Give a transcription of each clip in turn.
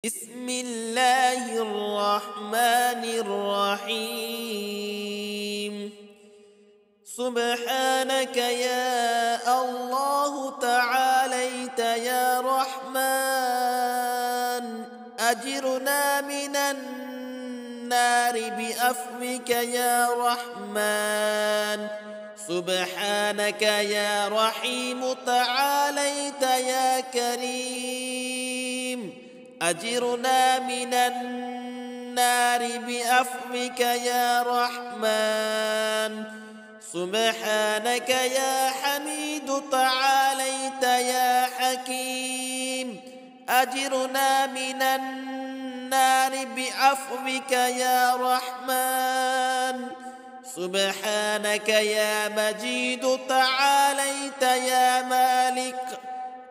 بسم الله الرحمن الرحيم. سبحانك يا الله تعاليت يا رحمن، أجرنا من النار بأفوك يا رحمن. سبحانك يا رحيم تعاليت يا كريم، أجرنا من النار بأفوك يا رحمن. سبحانك يا حميد تعاليت يا حكيم، أجرنا من النار بعفوك يا رحمن. سبحانك يا مجيد تعاليت يا مالك،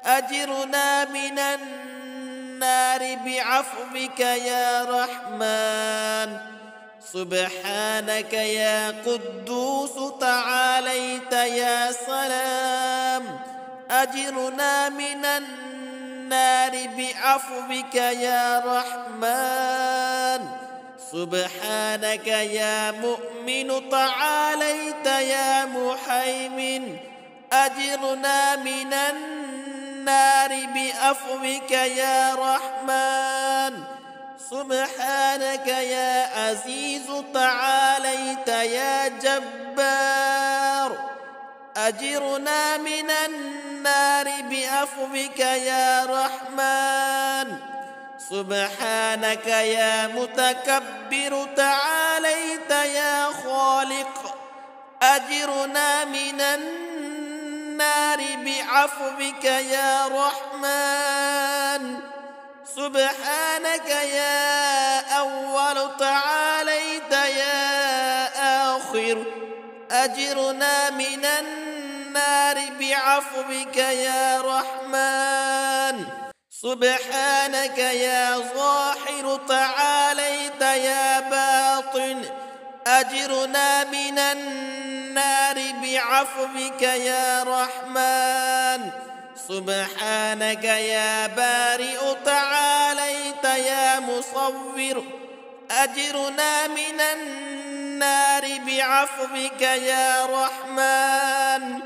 أجرنا من النار بعفوك يا رحمن. سبحانك يا قدوس تعاليت يا سلام، أجرنا من النار بعفوك يا رحمن. سبحانك يا مؤمن تعاليت يا محيمن، أجرنا من النار بعفوك يا رحمن. سبحانك يا عزيز تعاليت يا جبار، أجرنا من النار بعفوك يا رحمن. سبحانك يا متكبر تعاليت يا خالق، أجرنا من النار بعفوك يا رحمن. سبحانك يا أول تعاليت يا آخر، أجرنا من النار بعفوك يا رحمن. سبحانك يا ظاهر تعاليت يا باطن، أجرنا من النار بعفوك يا رحمن. سبحانك يا بارئ تعاليت يا مصور، أجرنا من النار بعفوك يا رحمن.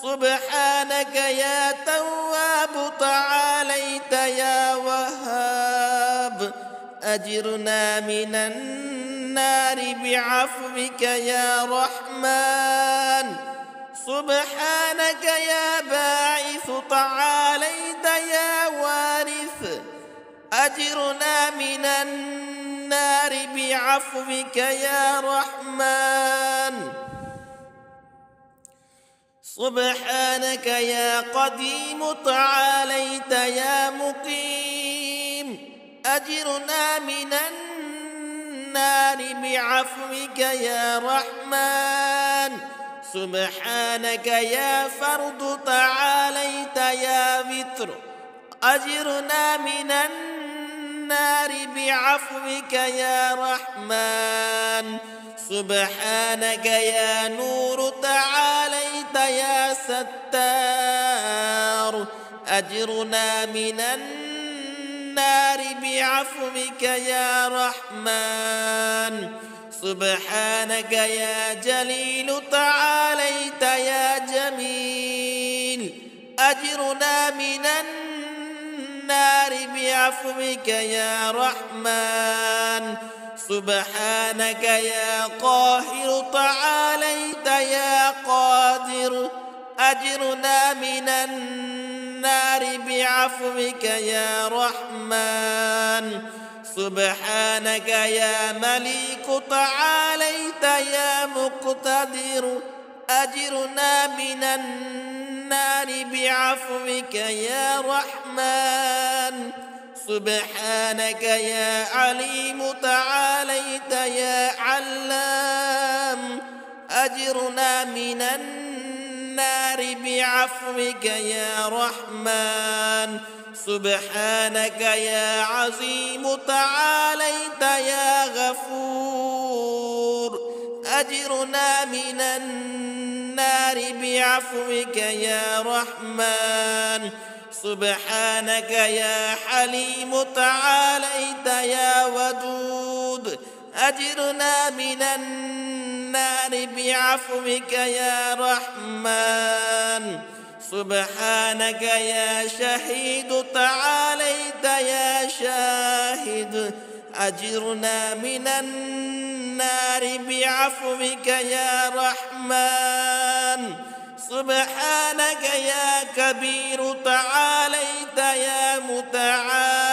سبحانك يا تواب تعاليت يا وهاب، أجرنا من النار بعفوك يا رحمن. سبحانك يا باعث تعاليت يا وارث، أجرنا من النار بعفوك يا رحمن. سبحانك يا قديم تعاليت يا مقيم، أجرنا من النار بعفوك يا رحمن. سبحانك يا فرد تعاليت يا وتر، أجرنا من النار بعفوك يا رحمن. سبحانك يا نور تعاليت يا ستار، أجرنا من النار بعفوك يا رحمن. سبحانك يا جليل تعاليت يا جميل، أجرنا من النار بعفوك يا رحمن. سبحانك يا قاهر تعاليت يا قادر، أجرنا من النار بعفوك يا رحمن. سبحانك يا مليك تعاليت يا مقتدر، أجرنا من النار بعفوك يا رحمن. سبحانك يا عليم تعاليت يا علام، أجرنا من النار بعفوك يا رحمن. سبحانك يا عظيم تعاليت يا غفور، أجرنا من النار بعفوك يا رحمن. سبحانك يا حليم تعاليت يا ودود أجرنا من النار بعفوك يا رحمن سبحانك يا شهيد تعاليت يا شاهد أجرنا من النار بعفوك يا رحمن سبحانك يا كبير تعاليت يا متعال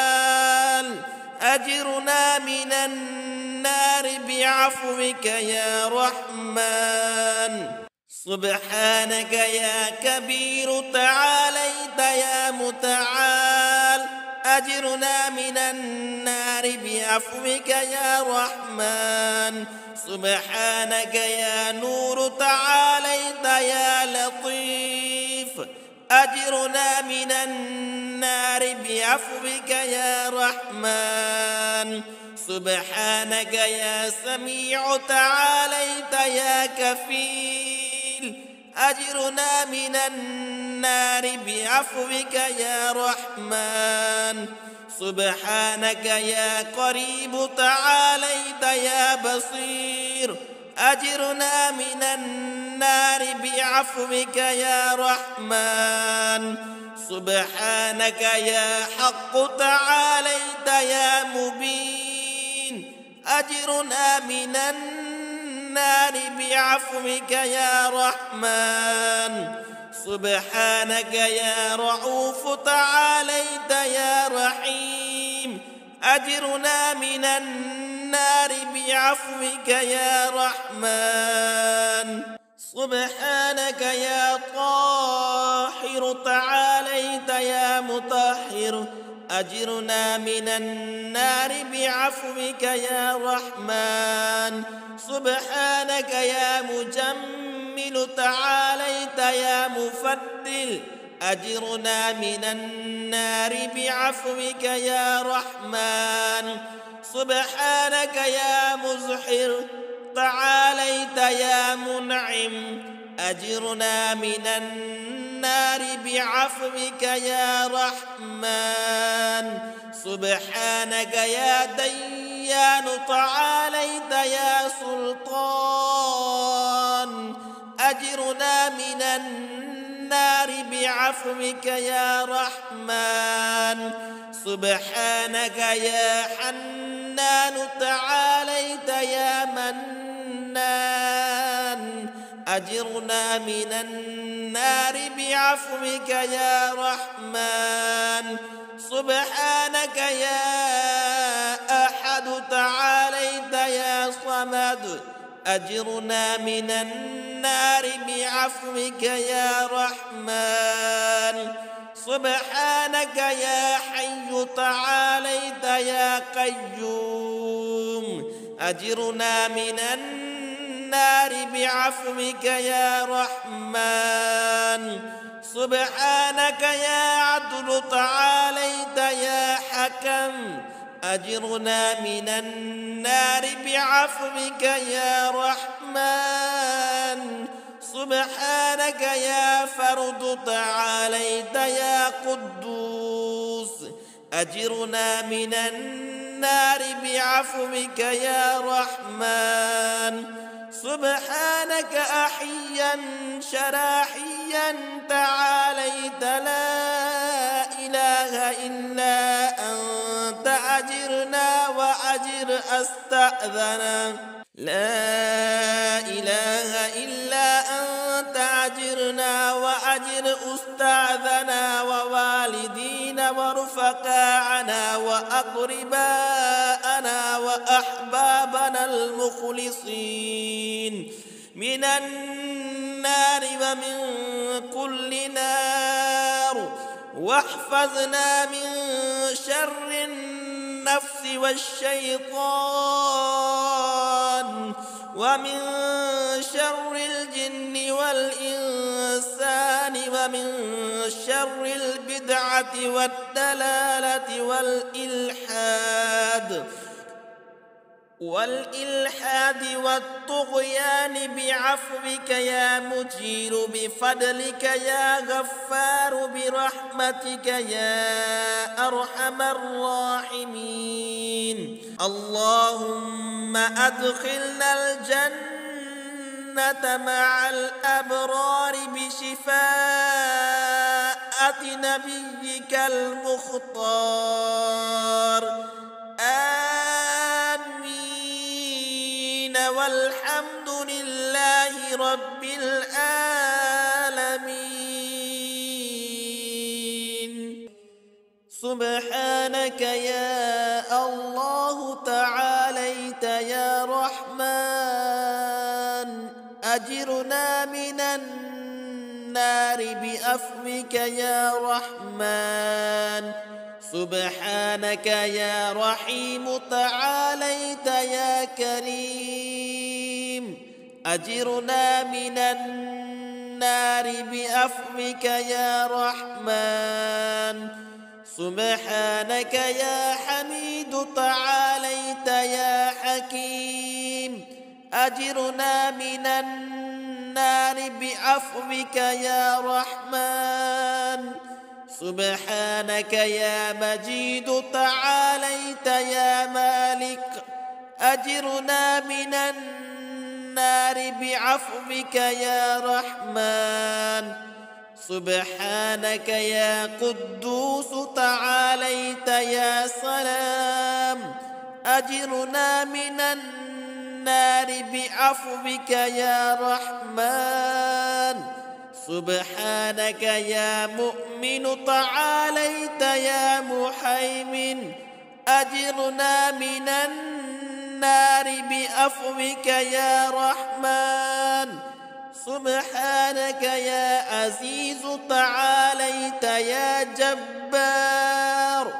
أجرنا من النار بعفوك يا رحمن سبحانك يا كبير تعاليت يا متعال أجرنا من النار بعفوك يا رحمن سبحانك يا نور تعاليت يا لطيف أجرنا من النار بعفوك يا رحمن سبحانك يا سميع تعاليت يا كفيل أجرنا من النار بعفوك يا رحمن سبحانك يا قريب تعاليت يا بصير أجرنا من النار بعفوك يا رحمن سبحانك يا حق تعاليت يا مبين أجرنا من النار بعفوك يا رحمن سبحانك يا رؤوف تعاليت يا رحيم أجرنا من النار بعفوك يا رحمن سبحانك يا طاهر تعاليت يا مطهر أجرنا من النار بعفوك يا رحمن سبحانك يا مجمل تعاليت يا مفضل أجرنا من النار بعفوك يا رحمن سبحانك يا مزحر تعاليت يا منعم أجرنا من النار بعفوك يا رحمن سبحانك يا ديان تعاليت يا سلطان أجرنا من النار بعفوك يا رحمن سبحانك يا حنان تعاليت يا منان أجرنا من النار بعفوك يا رحمن سبحانك يا أحد تعاليت يا صمد أجرنا من النار بعفوك يا رحمن سبحانك يا حي تعاليت يا قيوم أجرنا من النار بعفوك يا رحمن سبحانك يا عدل تعاليت يا حكم أجرنا من النار بعفوك يا رحمن سبحانك يا فرد تعاليت يا قدوس أجرنا من النار بعفوك يا رحمن سبحانك أحيا شراحيا تعاليت لا إله إلا أنت أجرنا وأجر أستأذنا لا إله إلا أنت أجرنا وأجر أستاذنا ووالدينا ورفقاءنا وأقرباءنا وأحبابنا المخلصين من النار ومن كل نار واحفظنا من شر النفس والشيطان ومن شر الجن والإنسان ومن شر البدعة والدلالة والإلحاد والإلحاد والطغيان بعفوك يا مجير بفضلك يا غفار برحمتك يا أرحم الراحمين اللهم أدخلنا الجنة مع الأبرار بشفاعة نبيك المختار آمين والحمد لله رب العالمين سبحانك يا الله تعاليت يا رحمن أجرنا من النار بأفوك يا رحمن سبحانك يا رحيم تعاليت يا كريم أجرنا من النار بأفوك يا رحمن سبحانك يا حميد تعاليت يا حكيم أجرنا من النار بعفوك يا رحمن سبحانك يا مجيد تعاليت يا مالك أجرنا من النار بعفوك يا رحمن سبحانك يا قدوس تعاليت يا سلام أجرنا من النار بعفوك يا رحمن سبحانك يا مؤمن تعاليت يا محيمن أجرنا من النار بعفوك يا رحمن سبحانك يا عزيز تعاليت يا جبار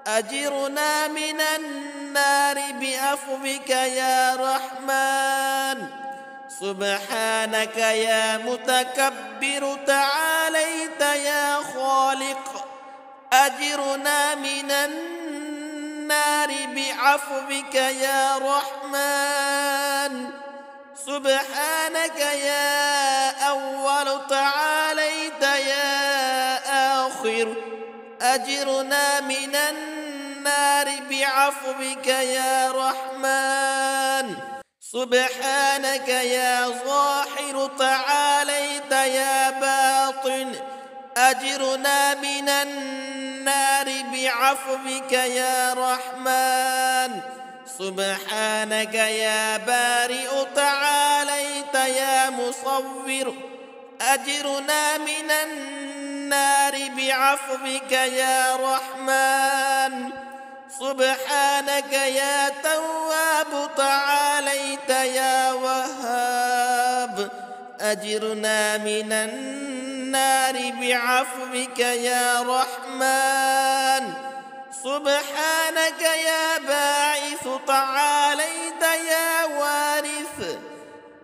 أجرنا من النار بعفوك يا رحمن سبحانك يا متكبر تعاليت يا خالق أجرنا من النار بعفوك يا رحمن سبحانك يا أول تعاليت يا آخر أجرنا من النار بعفوك يا رحمن سبحانك يا ظاهر تعاليت يا باطن أجرنا من النار بعفوك يا رحمن سبحانك يا بارئ تعاليت يا مصور أجرنا من النار بعفوك يا رحمن سبحانك يا تواب تعاليت يا وهاب أجرنا من النار بعفوك يا رحمن سبحانك يا باعث تعاليت يا وارث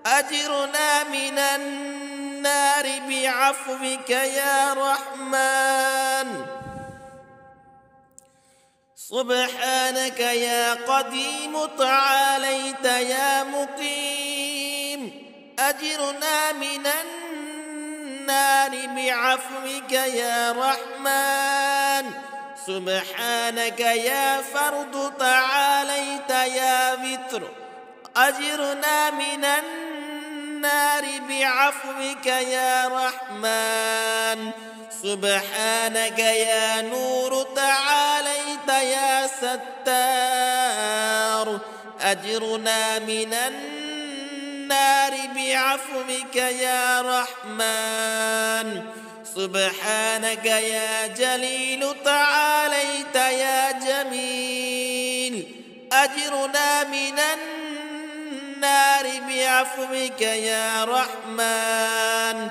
أجرنا من النار بعفوك يا رحمن سبحانك يا قديم تعاليت يا مقيم أجرنا من النار بعفوك يا رحمن سبحانك يا فرد تعاليت يا وتر أجرنا من النار بعفوك يا رحمن سبحانك يا نور تعاليت يا ستار أجرنا من النار بعفوك يا رحمن سبحانك يا جليل تعاليت يا جميل أجرنا من النار بعفوك يا رحمن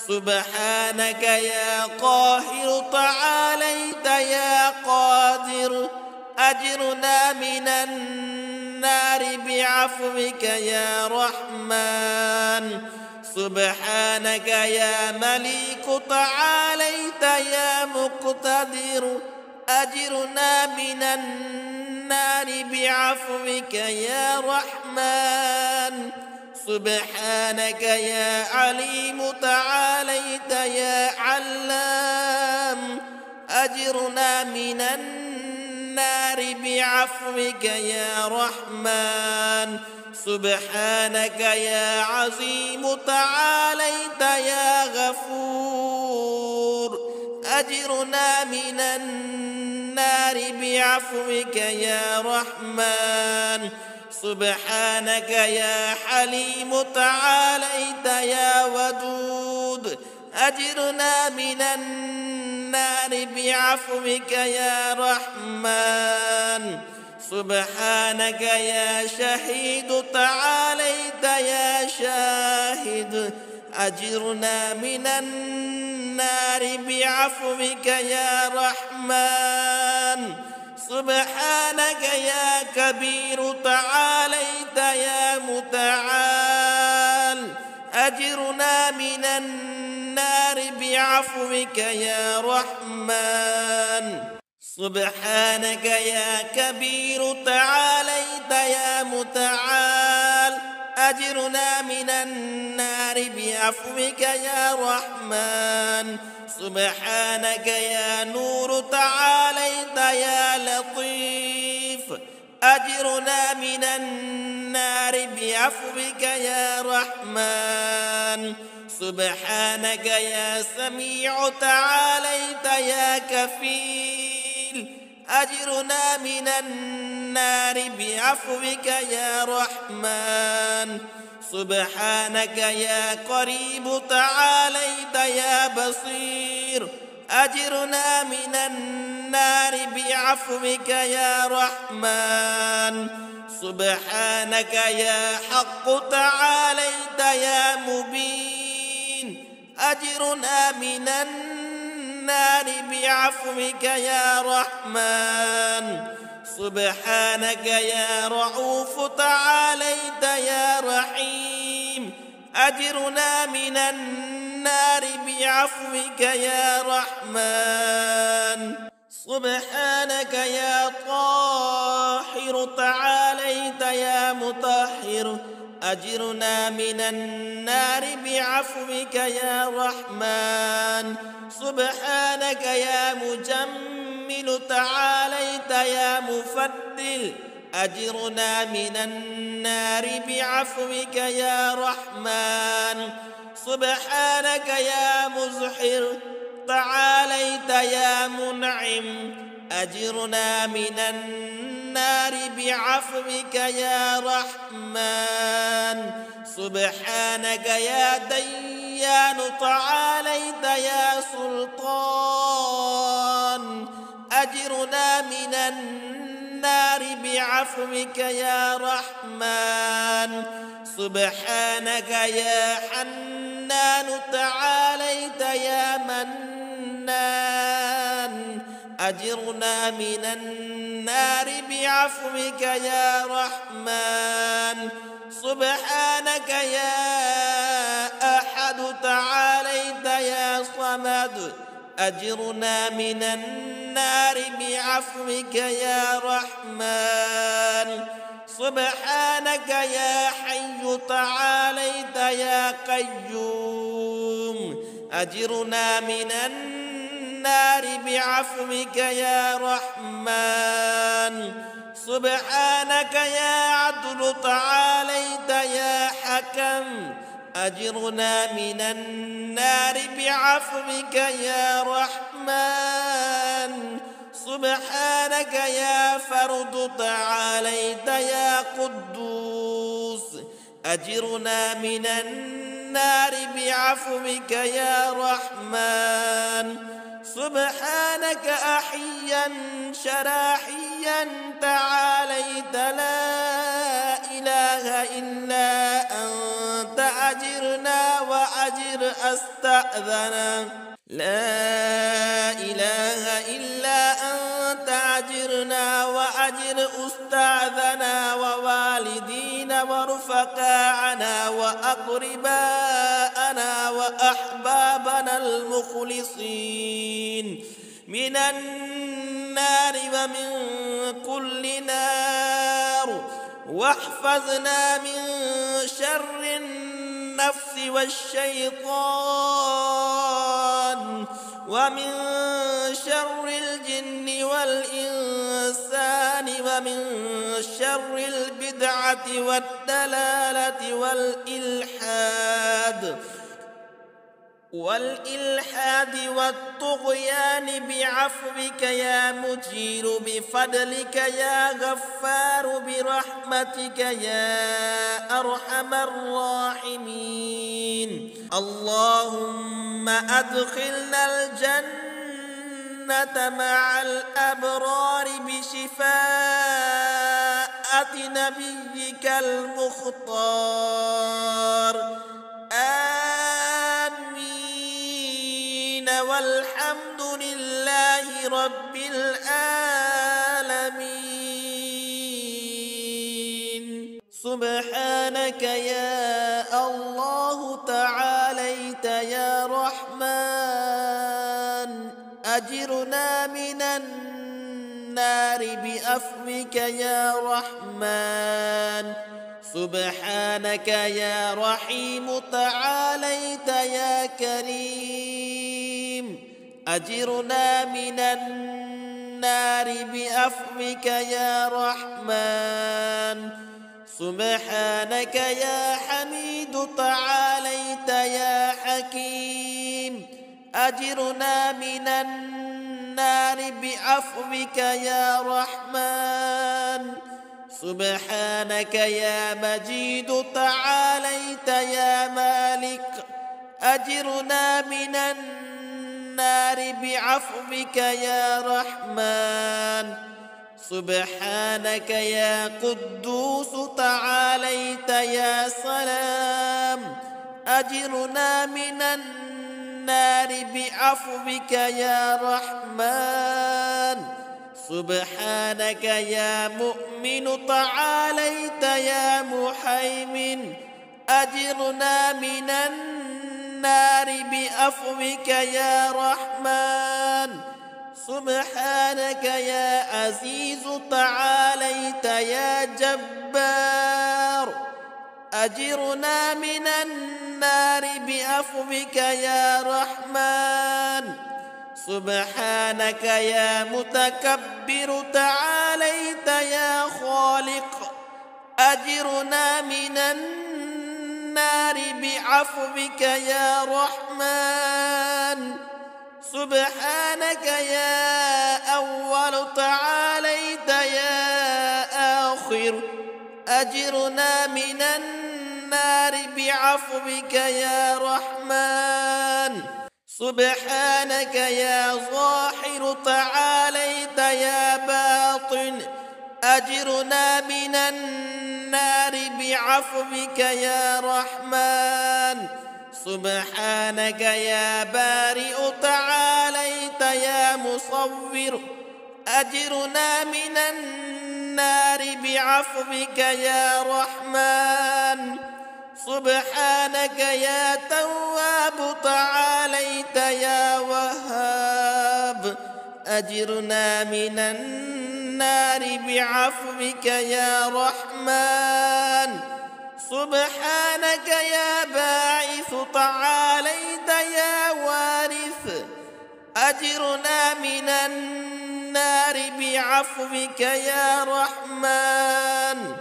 سبحانك يا قاهر تعاليت يا قادر أجرنا من النار بعفوك يا رحمن سبحانك يا مليك تعاليت يا مقتدر أجرنا من النار النار بعفوك يا رحمن سبحانك يا عليم تعاليت يا علام أجرنا من النار بعفوك يا رحمن سبحانك يا عظيم تعاليت يا غفور أجرنا من النار بعفوك يا رحمن سبحانك يا حليم تعاليت يا ودود أجرنا من النار بعفوك يا رحمن سبحانك يا شهيد تعاليت يا شاهد أجرنا من النار بعفوك يا رحمن سبحانك يا كبير تعاليت يا متعال أجرنا من النار بعفوك يا رحمن سبحانك يا كبير تعاليت يا متعال أجرنا من النار بعفوك يا رحمن سبحانك يا نور تعاليت يا لطيف أجرنا من النار بعفوك يا رحمن سبحانك يا سميع تعاليت يا كفيل أجرنا من النار بعفوك يا رحمن سبحانك يا قريب تعاليت يا بصير أجرنا من النار بعفوك يا رحمن سبحانك يا حق تعاليت يا مبين أجرنا من النار بعفوك يا رحمن سبحانك يا رؤوف تعاليت يا رحيم أجرنا من النار بعفوك يا رحمن سبحانك يا طاهر تعاليت يا مطهر أجرنا من النار بعفوك يا رحمن سبحانك يا مجمل تعاليت يا مفضل أجرنا من النار بعفوك يا رحمن سبحانك يا مزحر تعاليت يا منعم أجرنا من النار بعفوك يا رحمن سبحانك يا ديان تعاليت يا سلطان أجرنا من النار بعفوك يا رحمن سبحانك يا حنان تعاليت يا منان أجرنا من النار بعفوك يا رحمن سبحانك يا أحد تعاليت يا صمد أجرنا من النار بعفوك يا رحمن سبحانك يا حي تعاليت يا قيوم أجرنا من النار بعفوك يا رحمن سبحانك يا عدل تعاليت يا حكم أجرنا من النار بعفوك يا رحمن سبحانك يا فرد تعاليت يا قدوس أجرنا من النار بعفوك يا رحمن سبحانك أحيا شراحيا تعاليت لا إله إلا أنت أجرنا وأجر أستأذنا لا إله إلا أنت أجرنا وأجر أستاذنا ووالدينا ورفقاءنا وأقرباءنا وأحبابنا المخلصين من النار ومن كل نار واحفظنا من شر النفس والشيطان ومن شر الجن والإنسان ومن شر البدعة والدلالة والإلحاد والطغيان بعفوك يا مجير بفضلك يا غفار برحمتك يا أرحم الراحمين. اللهم أدخلنا الجنة مع الأبرار بشفاعة نبيك المختار. آمين والحمد لله رب العالمين. سبحانك يا الله تعاليت يا رحمن أجرنا من النار بعفوك يا رحمن. سبحانك يا رحيم تعاليت يا كريم أجرنا من النار بعفوك يا رحمن. سبحانك يا حميد تعاليت يا حكيم أجرنا من النار بعفوك يا رحمن. سبحانك يا مجيد تعاليت يا مالك أجرنا من النار بعفوك يا رحمن. سبحانك يا قدوس تعاليت يا سلام أجرنا من النار بعفوك يا رحمن. سبحانك يا مؤمن تعاليت يا محيمن أجرنا من النار بعفوك يا رحمن. سبحانك يا عزيز تعاليت يا جبار أجرنا من النار بعفوك يا رحمن. سبحانك يا متكبر تعاليت يا خالق أجرنا من النار بعفوك يا رحمن. سبحانك يا أول تعاليت يا آخر أجرنا من النار بعفوك يا رحمن. سبحانك يا ظاهر تعاليت يا باطن أجرنا من النار بعفوك يا رحمن. سبحانك يا بارئ تعاليت يا مصور أجرنا من النار بعفوك يا رحمن. سبحانك يا تواب تعاليت يا وهاب أجرنا من النار بعفوك يا رحمن. سبحانك يا باعث تعاليت يا وارث أجرنا من النار بعفوك يا رحمن.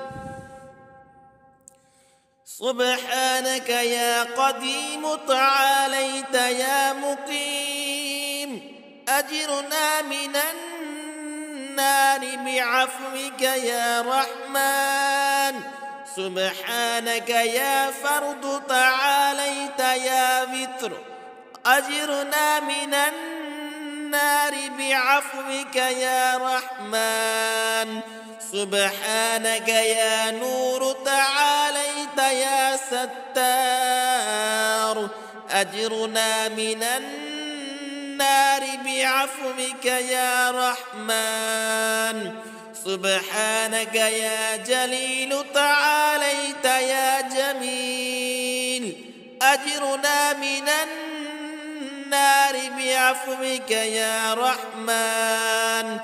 سبحانك يا قديم تعاليت يا مقيم أجرنا من النار بعفوك يا رحمن. سبحانك يا فرد تعاليت يا وتر أجرنا من النار بعفوك يا رحمن. سبحانك يا نور تعاليت يا ستار أجرنا من النار بعفوك يا رحمن. سبحانك يا جليل تعاليت يا جميل أجرنا من النار بعفوك يا رحمن.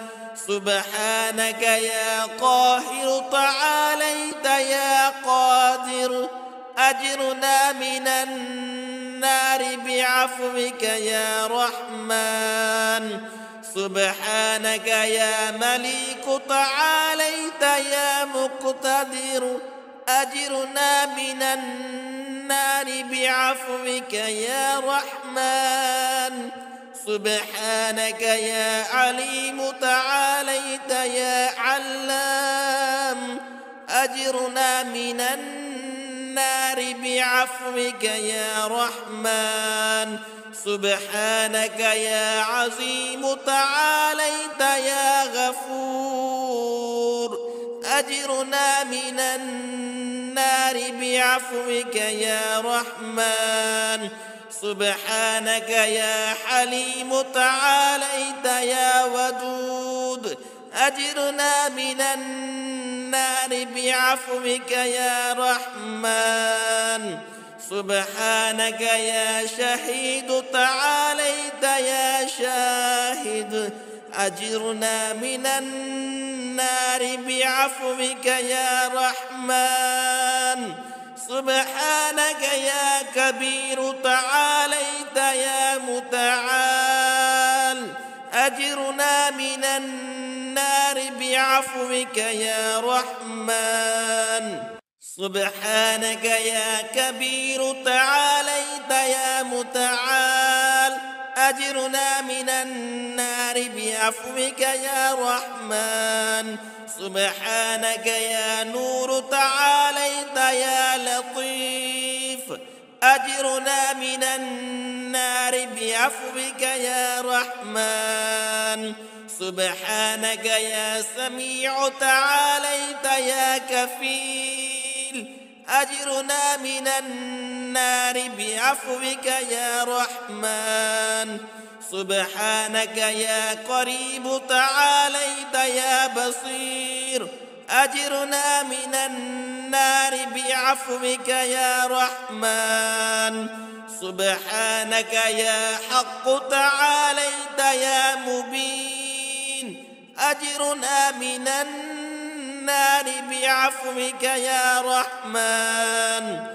سبحانك يا قاهر تعاليت يا قادر أجرنا من النار بعفوك يا رحمن سبحانك يا مليك تعاليت يا مقتدر أجرنا من النار بعفوك يا رحمن سبحانك يا عليم تعاليت يا علام أجرنا من النار بعفوك يا رحمن سبحانك يا عظيم تعاليت يا غفور أجرنا من النار بعفوك يا رحمن سبحانك يا حليم تعاليت يا ودود أجرنا من النار بعفوك يا رحمن سبحانك يا شهيد تعاليت يا شاهد أجرنا من النار بعفوك يا رحمن سبحانك يا كبير تعاليت يا متعال أجرنا من النار بعفوك يا رحمن سبحانك يا كبير تعاليت يا متعال أجرنا من النار بعفوك يا رحمن سبحانك يا نور تعاليت يا لطيف أجرنا من النار بعفوك يا رحمن سبحانك يا سميع تعاليت يا كفيل أجرنا من النار بعفوك يا رحمن سبحانك يا قريب تعاليت يا بصير أجرنا من النار بعفوك يا رحمن سبحانك يا حق تعاليت يا مبين أجرنا من النار بعفوك يا رحمن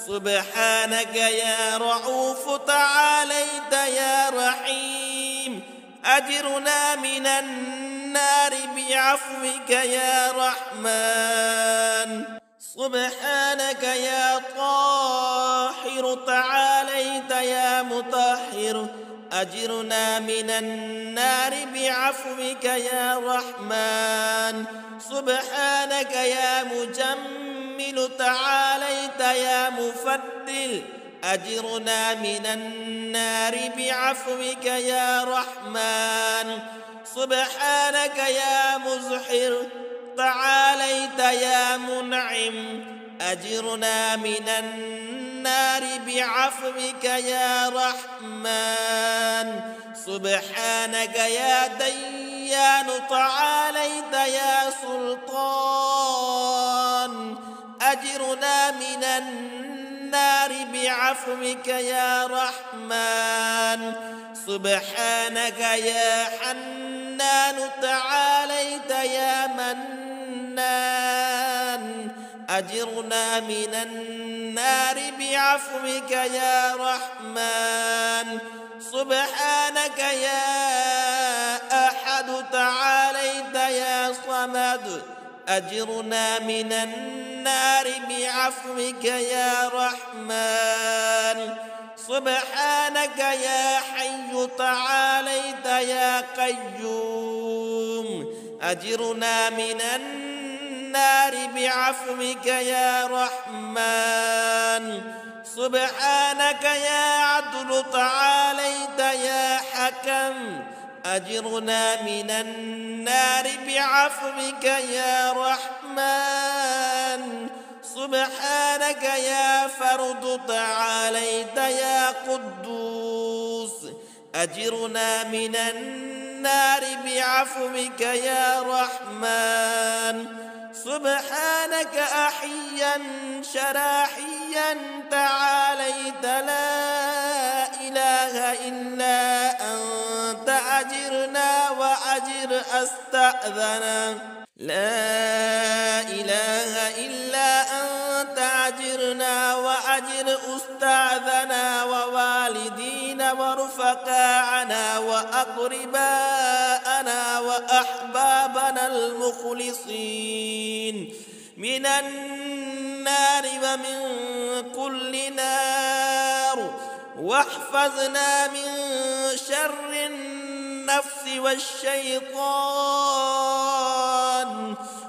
سبحانك يا رؤوف تعاليت يا رحيم أجرنا من النار بعفوك يا رحمن سبحانك يا طاهر تعاليت يا مطهر أجرنا من النار بعفوك يا رحمن سبحانك يا مجمل تعاليت يا مفضل أجرنا من النار بعفوك يا رحمن سبحانك يا مزحر تعاليت يا منعم أجرنا من النار بعفوك يا رحمن سبحانك يا ديان تعاليت يا سلطان أجرنا من النار بعفوك يا رحمن سبحانك يا حنان تعاليت يا منان أجرنا من النار بعفوك يا رحمن سبحانك يا أحد تعاليت يا صمد أجرنا من النار بعفوك يا رحمن سبحانك يا حي تعاليت يا قيوم أجرنا من النار بعفوك يا رحمن سبحانك يا عدل تعاليت يا حكم أجرنا من النار بعفوك يا رحمن سبحانك يا فرد تعاليت يا قدوس أجرنا من النار بعفوك يا رحمن سبحانك أحيا شراحيا تعاليت لا إله إلا أنت أجرنا وأجر أستأذنا لا إله إلا أنت أجرنا وأجر أستاذنا ووالدينا ورفقاءنا وأقرباءنا وأحبابنا المخلصين من النار ومن كل نار، واحفظنا من شر النفس والشيطان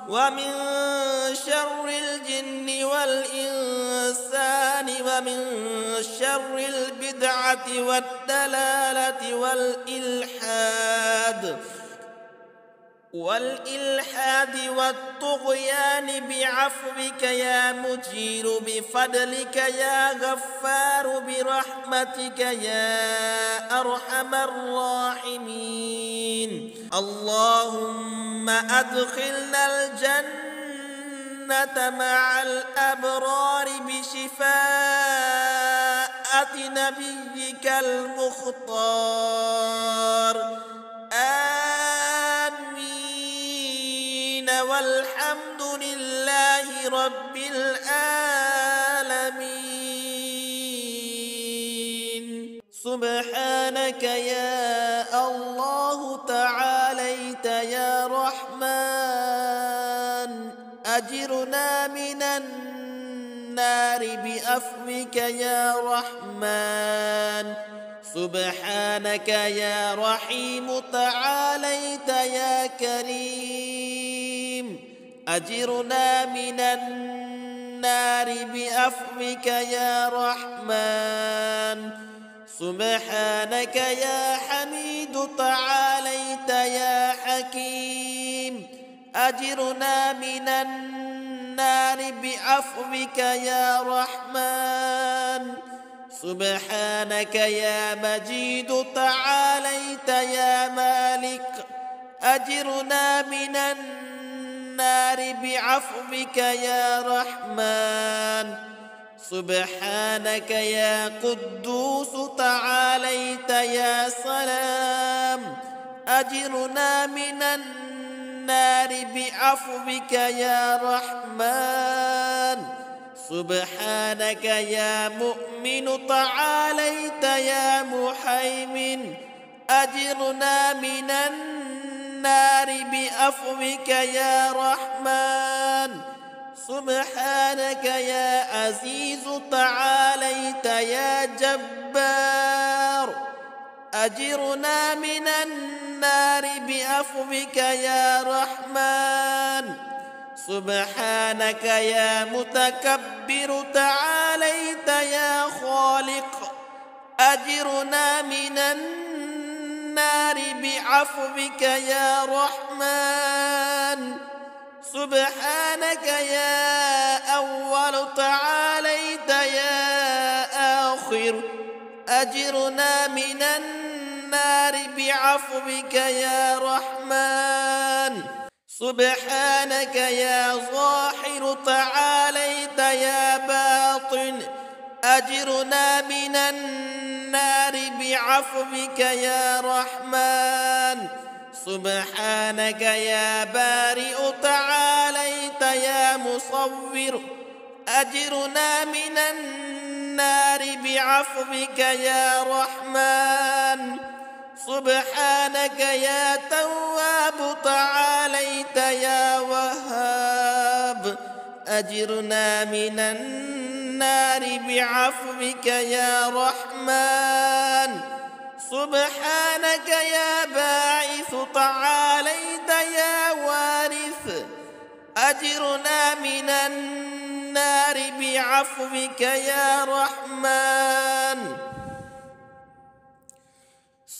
ومن شر الجن والإنسان ومن شر البدعة والدلالة والإلحاد والطغيان بعفوك يا مجير بفضلك يا غفار برحمتك يا أرحم الراحمين. اللهم أدخلنا الجنة مع الأبرار بشفاعة نبيك المختار. والحمد لله رب العالمين. سبحانك يا الله تعاليت يا رحمن، أجرنا من النار بعفوك يا رحمن. سبحانك يا رحيم تعاليت يا كريم، أجرنا من النار بعفوك يا رحمن. سبحانك يا حميد تعاليت يا حكيم، أجرنا من النار بعفوك يا رحمن. سبحانك يا مجيد تعاليت يا مالك، أجرنا من النار بعفوك يا رحمن. سبحانك يا قدوس تعاليت يا سلام، أجرنا من النار بعفوك يا رحمن. سبحانك يا مؤمن تعاليت يا محيمن، أجرنا من النار بعفوك يا رحمن. سبحانك يا عزيز تعاليت يا جبار، أجرنا من النار بعفوك يا رحمن. سبحانك يا متكبر تعاليت يا خالق، أجرنا من النار بعفوك يا رحمن. سبحانك يا أول تعاليت يا آخر، أجرنا من النار بعفوك يا رحمن. سبحانك يا ظاهر تعاليت يا باطن، أجرنا من النار بعفوك يا رحمن. سبحانك يا بارئ تعاليت يا مصور، أجرنا من النار بعفوك يا رحمن. سبحانك يا تواب تعاليت يا وهاب، أجرنا من النار بعفوك يا رحمن. سبحانك يا باعث تعاليت يا وارث، أجرنا من النار بعفوك يا رحمن.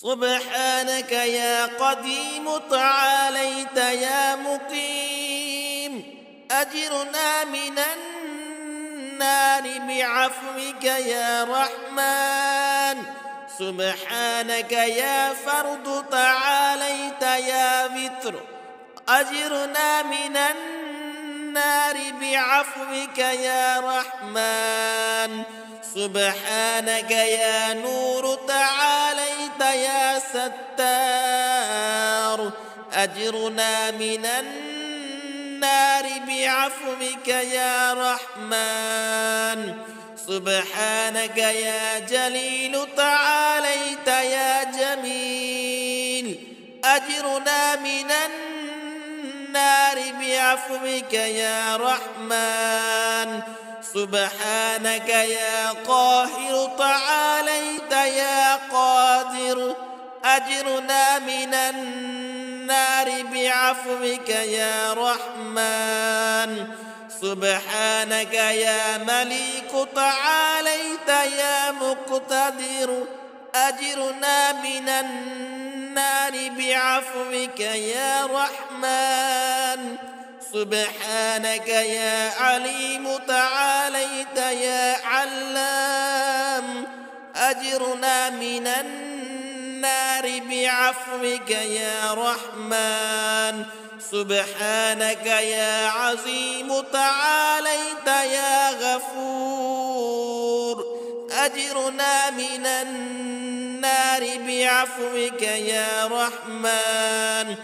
سبحانك يا قديم تعاليت يا مقيم، أجرنا من النار بعفوك يا رحمن. سبحانك يا فرد تعاليت يا وتر، أجرنا من النار بعفوك يا رحمن. سبحانك يا نور تعاليت يا ستار، أجرنا من النار بعفوك يا رحمن سبحانك يا جليل تعاليت يا جميل أجرنا من النار بعفوك يا رحمن سبحانك يا قاهر تعاليت يا قادر أجرنا من النار بعفوك يا رحمن سبحانك يا مليك تعاليت يا مقتدر أجرنا من النار بعفوك يا رحمن سبحانك يا عليم تعاليت يا علام أجرنا من النار بعفوك يا رحمن سبحانك يا عظيم تعاليت يا غفور أجرنا من النار بعفوك يا رحمن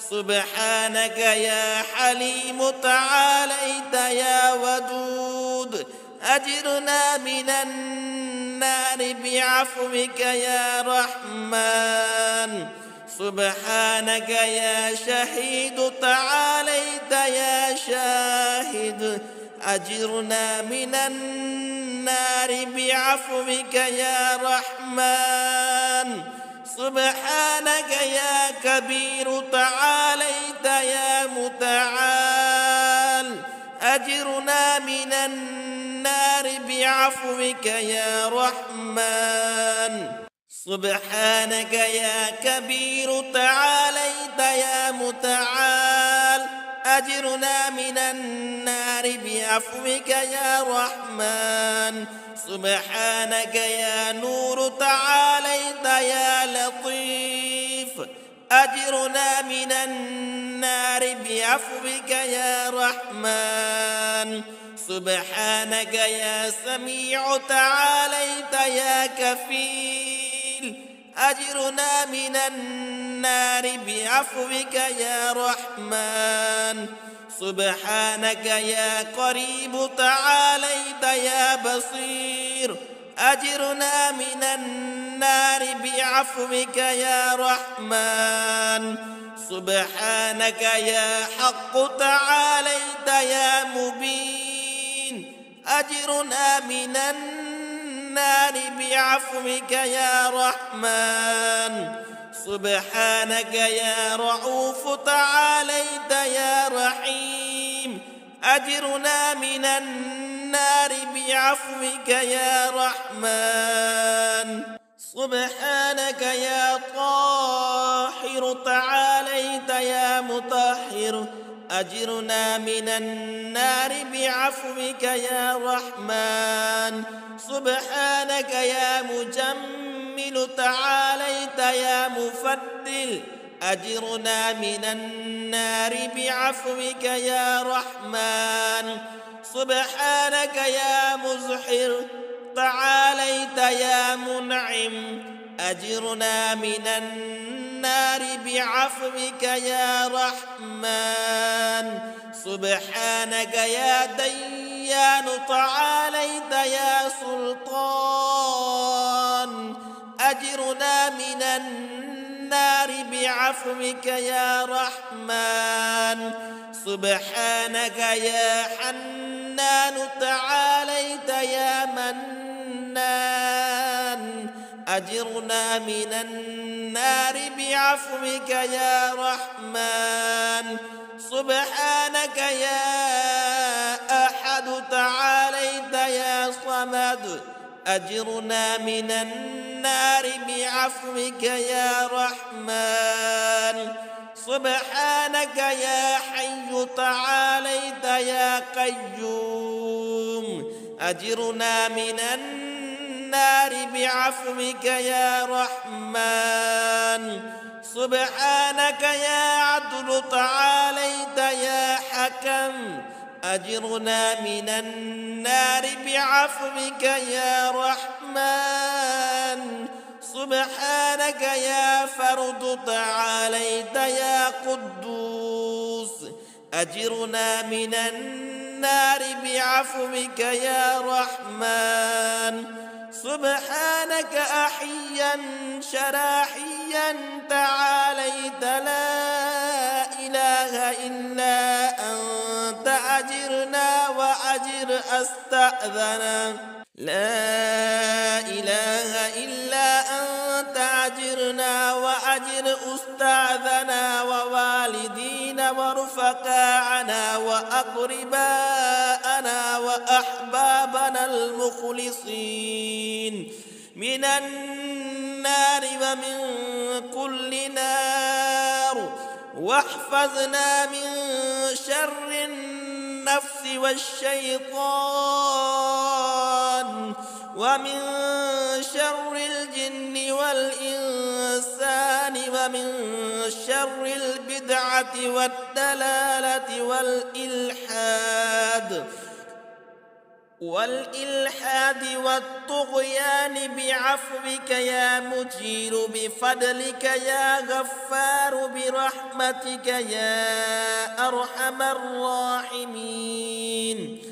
سبحانك يا حليم تعاليت يا ودود أجرنا من النار بعفوك يا رحمن سبحانك يا شهيد تعاليت يا شاهد أجرنا من النار بعفوك يا رحمن سبحانك يا كبير تعاليت يا متعال أجرنا من النار بعفوك يا رحمن سبحانك يا كبير تعاليت يا متعال أجرنا من النار بعفوك يا رحمن سبحانك يا نور تعاليت يا لطيف أجرنا من النار بعفوك يا رحمن سبحانك يا سميع تعاليت يا كفيل أجرنا من النار بعفوك يا رحمن سبحانك يا قريب تعاليت يا بصير أجرنا من النار بعفوك يا رحمن سبحانك يا حق تعاليت يا مبين أجرنا من النار بعفوك يا رحمن سبحانك يا رؤوف تعاليت يا رحيم أجرنا من النار بعفوك يا رحمن سبحانك يا طاهر تعاليت يا مطهر أجرنا من النار بعفوك يا رحمن سبحانك يا مجمل تعاليت يا مفضل أجرنا من النار بعفوك يا رحمن سبحانك يا مزحر تعاليت يا منعم أجرنا من النار بعفوك يا رحمن سبحانك يا ديان تعاليت يا سلطان أجرنا من النار بعفوك يا رحمن سبحانك يا حنان تعاليت يا منان أجرنا من النار بعفوك يا رحمن سبحانك يا أحد تعاليت يا صمد أجرنا من النار بعفوك يا رحمن سبحانك يا حي تعاليت يا قيوم أجرنا من النار بعفوك يا رحمن سبحانك يا عدل تعاليت يا حكم أجرنا من النار بعفوك يا رحمن سبحانك يا فرد تعاليت يا قدوس أجرنا من النار بعفوك يا رحمن سبحانك أحيا شراحيا تعاليت لا إله إلا أنت أجرنا وأجر أستأذنا لا إله إلا أنت أجرنا وأجر أستاذنا ووالدينا ورفقاءنا وأقرباءنا وأحبابنا المخلصين من النار ومن كل نار واحفظنا من شر النفس والشيطان ومن شر الجن والإنسان ومن شر البدعة والدلالة والإلحاد والطغيان بعفوك يا مجير بفضلك يا غفار برحمتك يا أرحم الراحمين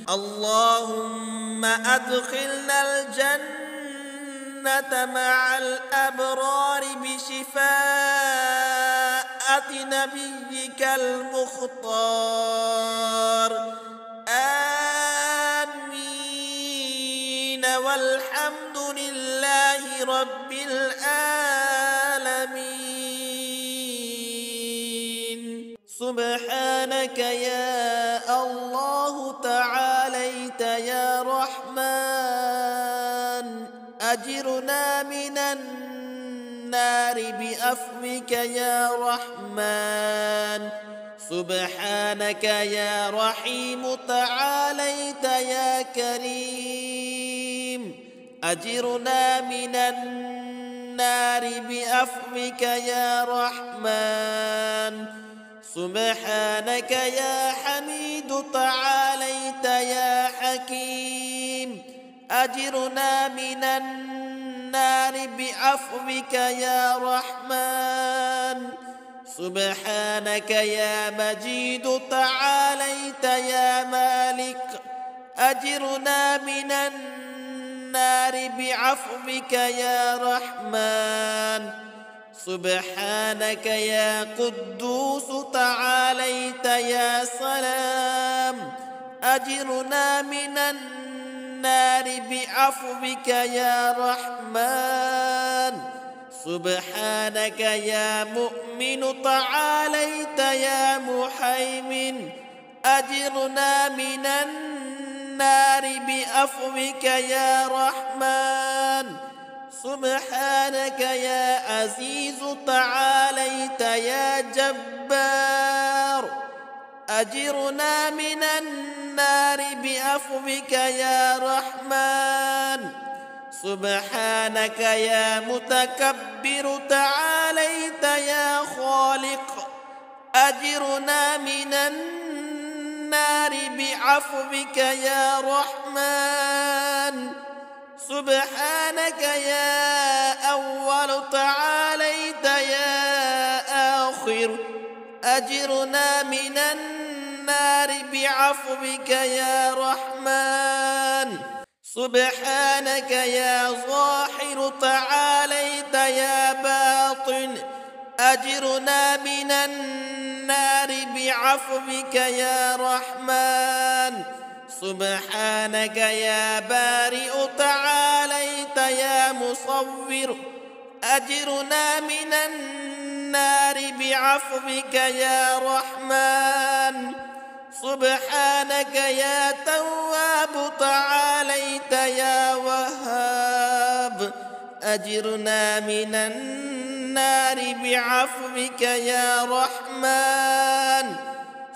اللهم أدخلنا الجنة مع الأبرار بشفاعة نبيك المختار والحمد لله رب العالمين سبحانك يا الله تعاليت يا رحمن أجرنا من النار بعفوك يا رحمن سبحانك يا رحيم تعاليت يا كريم أجرنا من النار بعفوك يا رحمن سبحانك يا حميد تعاليت يا حكيم أجرنا من النار بعفوك يا رحمن سبحانك يا مجيد تعاليت يا مالك أجرنا من النار بعفوك يا رحمن سبحانك يا قدوس تعاليت يا سلام أجرنا من النار بعفوك يا رحمن سبحانك يا مؤمن تعاليت يا محيمن أجرنا من النار بعفوك يا رحمن سبحانك يا عزيز تعاليت يا جبار أجرنا من النار بعفوك يا رحمن سبحانك يا متكبر تعاليت يا خالق أجرنا من النار بعفوك يا رحمن سبحانك يا أول تعاليت يا آخر أجرنا من النار بعفوك يا رحمن سبحانك يا ظاهر تعاليت يا باطن أجرنا من النار بعفوك يا رحمن سبحانك يا بارئ تعاليت يا مصور أجرنا من النار بعفوك يا رحمن سبحانك يا تواب تعاليت يا وهاب أجرنا من النار بعفوك يا رحمن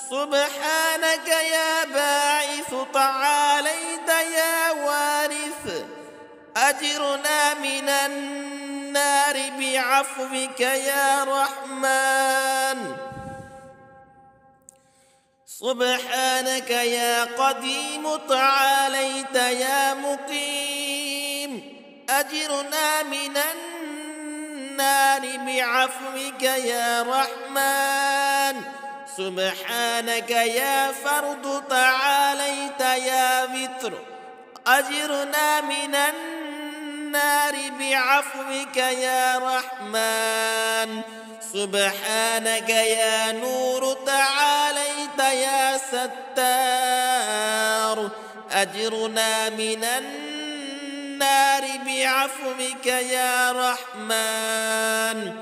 سبحانك يا باعث تعاليت يا وارث أجرنا من النار بعفوك يا رحمن سبحانك يا قديم تعاليت يا مقيم أجرنا من النار النار بعفوك يا رحمن سبحانك يا فرد تعاليت يا وتر أجرنا من النار بعفوك يا رحمن سبحانك يا نور تعاليت يا ستار أجرنا من النار بعفوك يا رحمن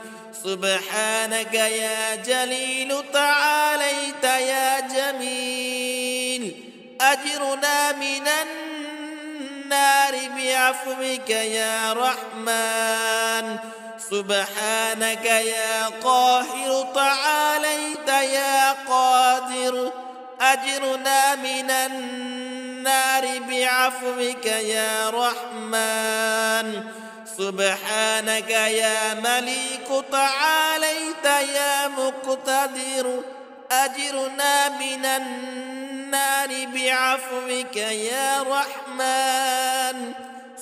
سبحانك يا جليل تعاليت يا جميل أجرنا من النار بعفوك يا رحمن سبحانك يا قاهر تعاليت يا قادر أجرنا من النار بعفوك يا رحمن سبحانك يا مليك تعاليت يا مقتدر أجرنا من النار بعفوك يا رحمن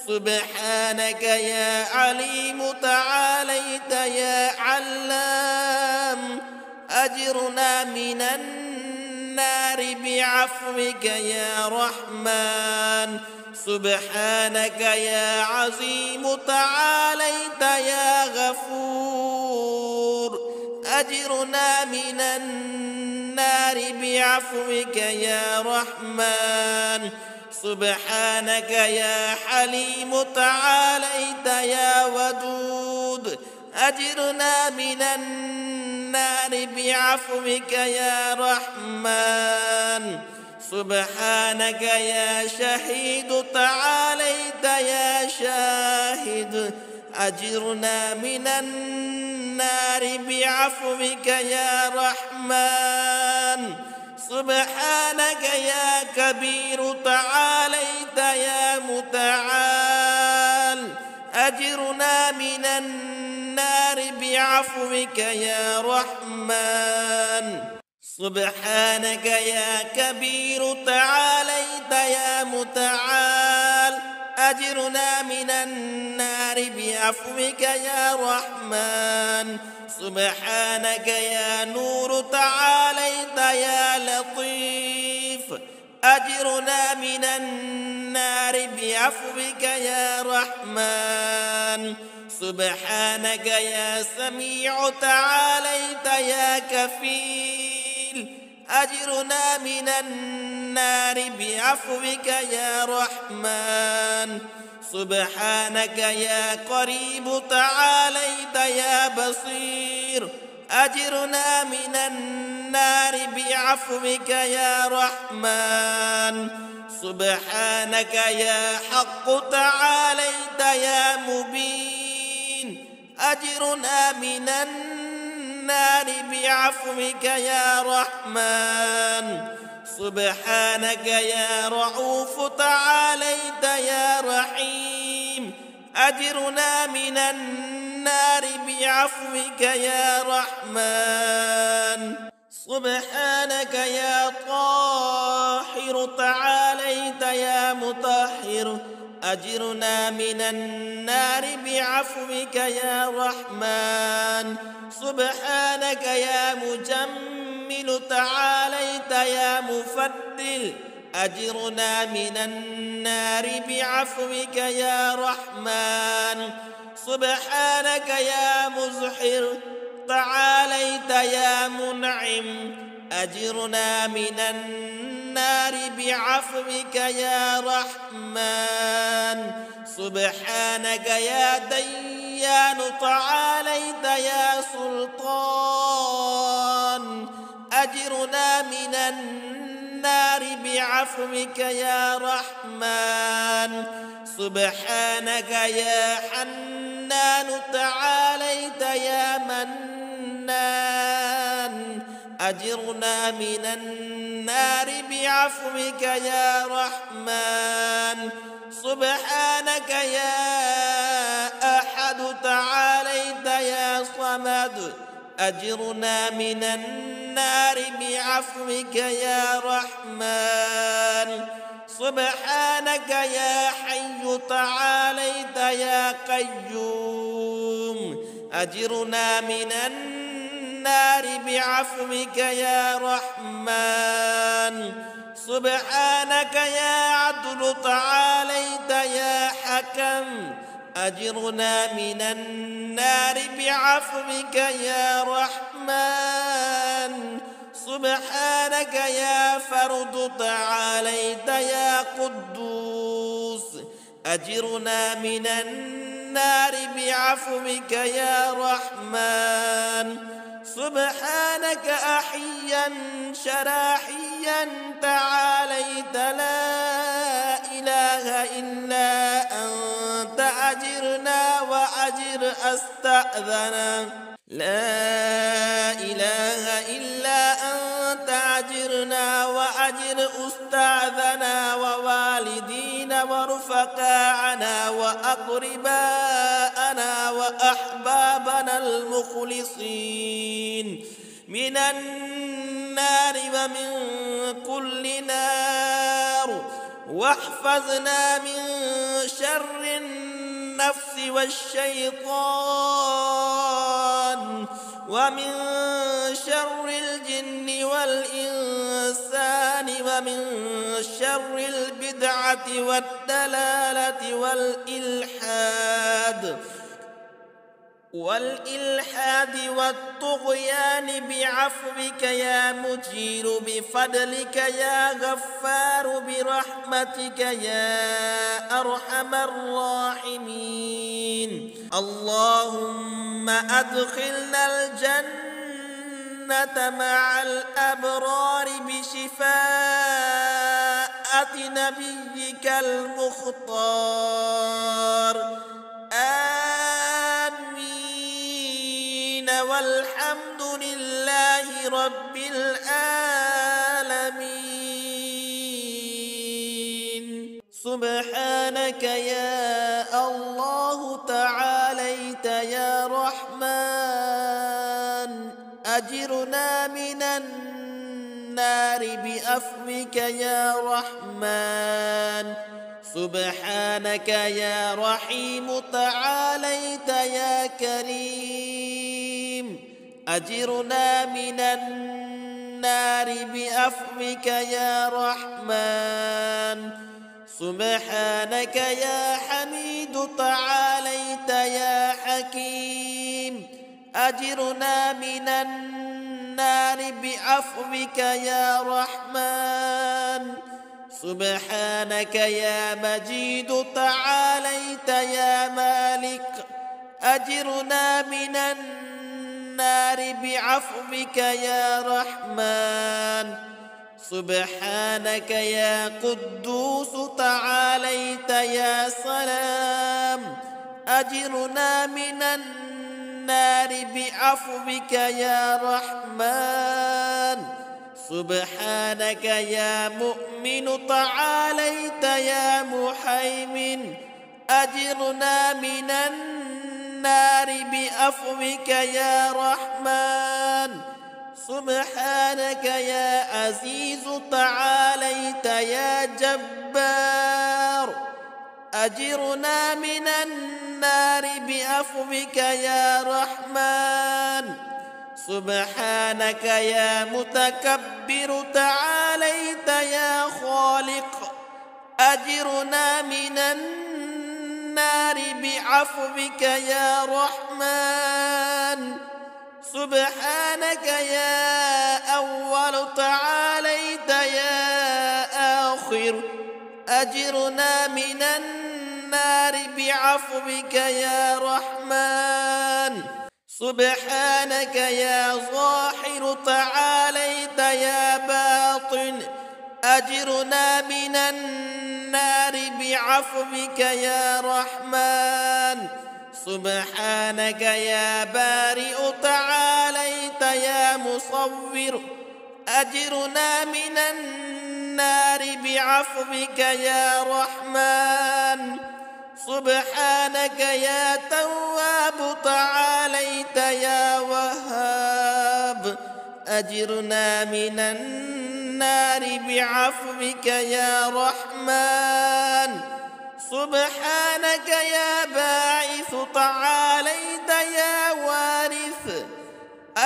سبحانك يا عليم تعاليت يا علام أجرنا من النار بعفوك يا رحمن سبحانك يا عظيم تعاليت يا غفور أجرنا من النار بعفوك يا رحمن سبحانك يا حليم تعاليت يا ودود أجرنا من النار بعفوك يا رحمن سبحانك يا شهيد تعاليت يا شاهد أجرنا من النار بعفوك يا رحمن سبحانك يا كبير تعاليت يا متعال أجرنا من النار بعفوك يا رحمن سبحانك يا كبير تعاليت يا متعال أجرنا من النار بعفوك يا رحمن سبحانك يا نور تعاليت يا لطيف أجرنا من النار بعفوك يا رحمن سبحانك يا سميع تعاليت يا كفيل أجرنا من النار بعفوك يا رحمن سبحانك يا قريب تعاليت يا بصير أجرنا من النار بعفوك يا رحمن سبحانك يا حق تعاليت يا مبين أجرنا من النار بعفوك يا رحمن سبحانك يا رؤوف تعاليت يا رحيم أجرنا من النار بعفوك يا رحمن سبحانك يا طاهر تعاليت يا مطهر أجرنا من النار بعفوك يا رحمن سبحانك يا مجمل تعاليت يا مفضل أجرنا من النار بعفوك يا رحمن سبحانك يا مزحر تعاليت يا منعم أجرنا من النار بعفوك يا رحمن سبحانك يا ديان تعاليت يا سلطان أجرنا من النار بعفوك يا رحمن سبحانك يا حنان تعاليت يا منان أجرنا من النار بعفوك يا رحمن سبحانك يا أحد تعاليت يا صمد أجرنا من النار بعفوك يا رحمن سبحانك يا حي تعاليت يا قيوم أجرنا من النار بعفوك يا رحمن سبحانك يا عدل تعاليت يا حكم أجرنا من النار بعفوك يا رحمن سبحانك يا فرد تعاليت يا قدوس أجرنا من النار بعفوك يا رحمن سبحانك أحيا شراحيا تعاليت لا إله إلا أنت أجرنا وأجر أستأذنا لا إله إلا أنت أجرنا وأجر أستاذنا ووالدينا ورفقاءنا وأقرباءنا وأحبابنا المخلصين من النار ومن كل نار واحفظنا من شر النفس والشيطان ومن شر الجن والإنسان ومن شر البدعة والدلالة والإلحاد والطغيان بعفوك يا مجير بفضلك يا غفار برحمتك يا أرحم الراحمين اللهم أدخلنا الجنة مع الأبرار بشفاعة نبيك المختار والحمد لله رب العالمين سبحانك يا الله تعاليت يا رحمن أجرنا من النار بعفوك يا رحمن سبحانك يا رحيم تعاليت يا كريم أجرنا من النار بعفوك يا رحمن سبحانك يا حميد تعاليت يا حكيم أجرنا من النار بعفوك يا رحمن سبحانك يا مجيد تعاليت يا مالك أجرنا من النار بعفوك يا رحمن سبحانك يا قدوس تعاليت يا سلام أجرنا من النار بعفوك يا رحمن سبحانك يا مؤمن تعاليت يا محيمن أجرنا من النار بعفوك يا رحمن سبحانك يا عزيز تعاليت يا جبار أجرنا من النار بعفوك يا رحمن سبحانك يا متكبر تعاليت يا خالق أجرنا من النار بعفوك يا رحمن سبحانك يا أول تعاليت يا آخر أجرنا من النار بعفوك يا رحمن سبحانك يا ظاهر تعاليت يا باطن أجرنا من النار بعفوك يا رحمن سبحانك يا بارئ تعاليت يا مصور أجرنا من النار بعفوك يا رحمن سبحانك يا تواب تعاليت يا وهاب أجرنا من النار بعفوك يا رحمن سبحانك يا باعث تعاليت يا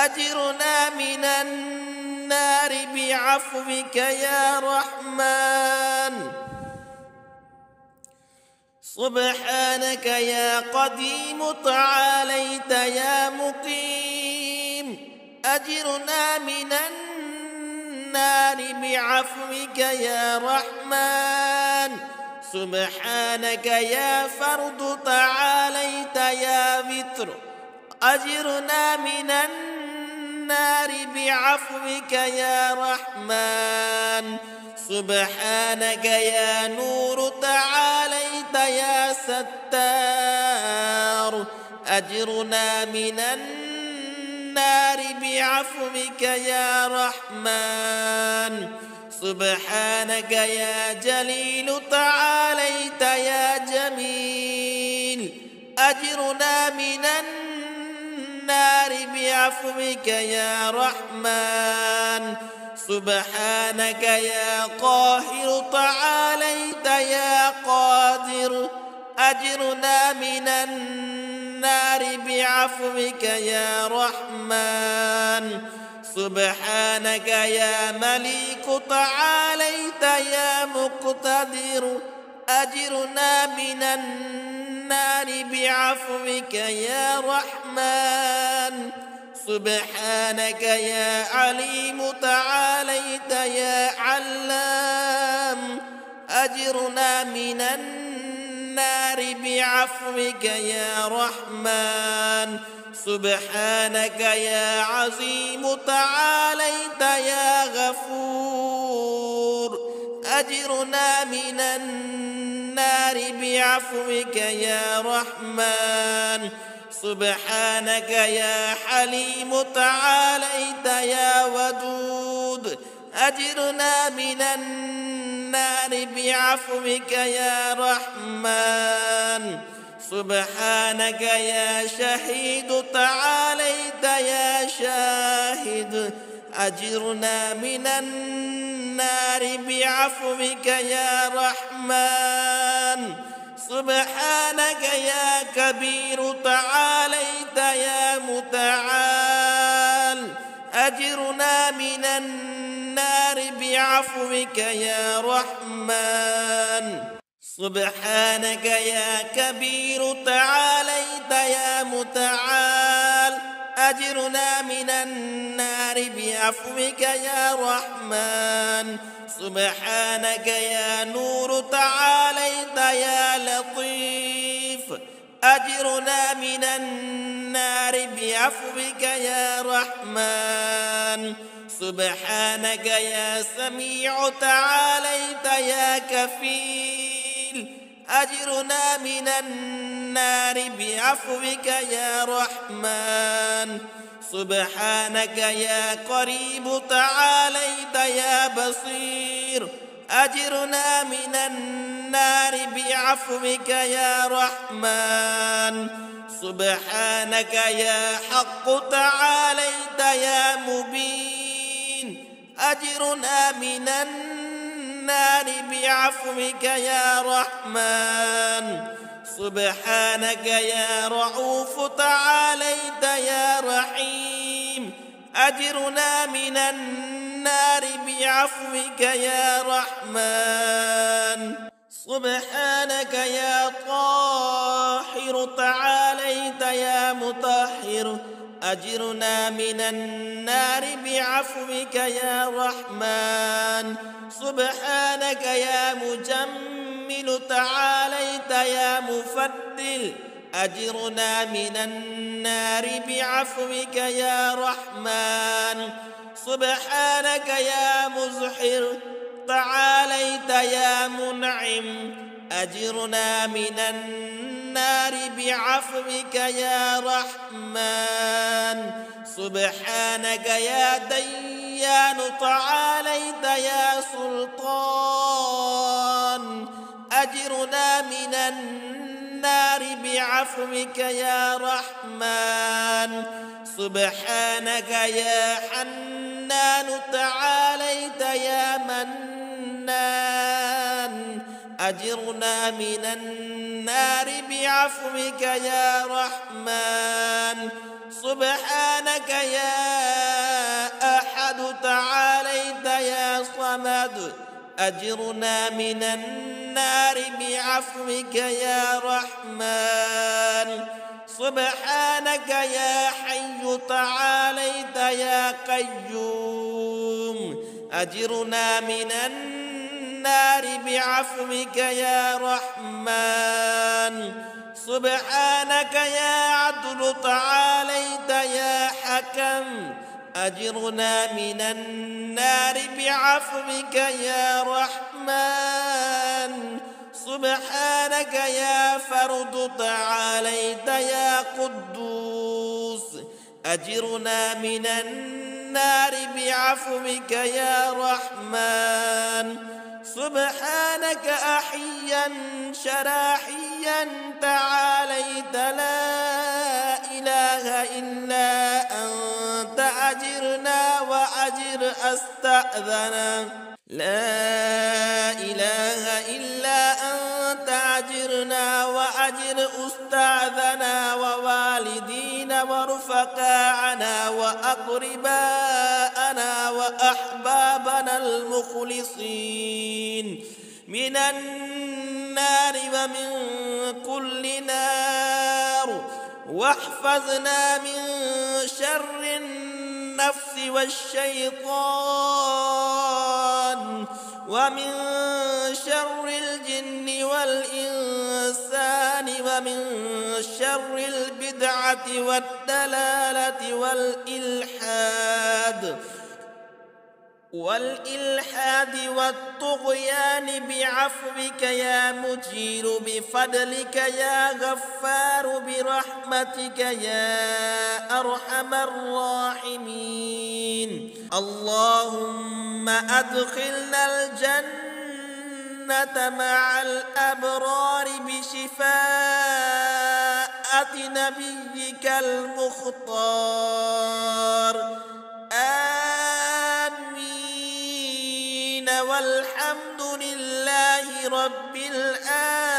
أجرنا من النار بعفوك يا رحمن سبحانك يا قديم تعاليت يا مقيم أجرنا من النار بعفوك يا رحمن سبحانك يا فرد تعاليت يا وتر أجرنا من النار بعفوك يا رحمن سبحانك يا نور تعاليت يا ستار أجرنا من النار بعفوك يا رحمن سبحانك يا جليل تعاليت يا جميل أجرنا من النار بعفوك يا رحمن سبحانك يا قاهر تعاليت يا قادر أجرنا من النار بعفوك يا رحمن سبحانك يا مليك تعاليت يا مقتدر أجرنا من النار بعفوك يا رحمن سبحانك يا عليم تعاليت يا علام أجرنا من النار بعفوك يا رحمن سبحانك يا عظيم تعاليت يا غفور أجرنا من النار بعفوك يا رحمن سبحانك يا حليم تعاليت يا ودود أجرنا من النار بعفوك يا رحمن سبحانك يا شهيد تعاليت يا شاهد أجرنا من النار بعفوك يا رحمن سبحانك يا كبير تعاليت يا متعال أجرنا من النار بعفوك يا رحمن سبحانك يا كبير تعاليت يا متعال أجرنا من النار بعفوك يا رحمن سبحانك يا نور تعاليت يا لطيف أجرنا من النار بعفوك يا رحمن سبحانك يا سميع تعاليت يا كفيل أجرنا من النار بعفوك يا رحمن سبحانك يا قريب تعاليت يا بصير أجرنا من النار بعفوك يا رحمن سبحانك يا حق تعاليت يا مبين أجرنا من النار بعفوك يا رحمن سبحانك يا رؤوف تعاليت يا رحيم أجرنا من النار بعفوك يا رحمن سبحانك يا طاهر تعاليت يا مطهر أجرنا من النار بعفوك يا رحمن سبحانك يا مجمل تعاليت يا مفضل أجرنا من النار بعفوك يا رحمن سبحانك يا مزحر تعاليت يا منعم أجرنا من النار بعفوك يا رحمن سبحانك يا ديان تعاليت يا سلطان أجرنا من النار بعفوك يا رحمن سبحانك يا حنان تعاليت يا منان أجرنا من النار بعفوك يا رحمن سبحانك يا أحد تعاليت يا صمد أجرنا من النار بعفوك يا رحمن سبحانك يا حي تعاليت يا قيوم أجرنا من النار بعفوك يا رحمن سبحانك يا عدل تعاليت يا حكم أجرنا من النار بعفوك يا رحمن سبحانك يا فرد تعاليت يا قدوس أجرنا من النار بعفوك يا رحمن سبحانك أحيا شراحيا تعاليت لا إله إلا أنت أجرنا وأجر أستأذنا لا إله إلا أنت أجرنا وأجر أستاذنا ووالدينا ورفقاءنا وأقرباءنا وأحبابنا المخلصين من النار ومن كل نار واحفظنا من شر النفس والشيطان ومن شر الجن والإنسان ومن شر البدعة والدلالة والإلحاد والطغيان بعفوك يا مجير بفضلك يا غفار برحمتك يا أرحم الراحمين اللهم أدخلنا الجنة مع الأبرار بشفاعة نبيك المختار آمين والحمد لله رب العالمين.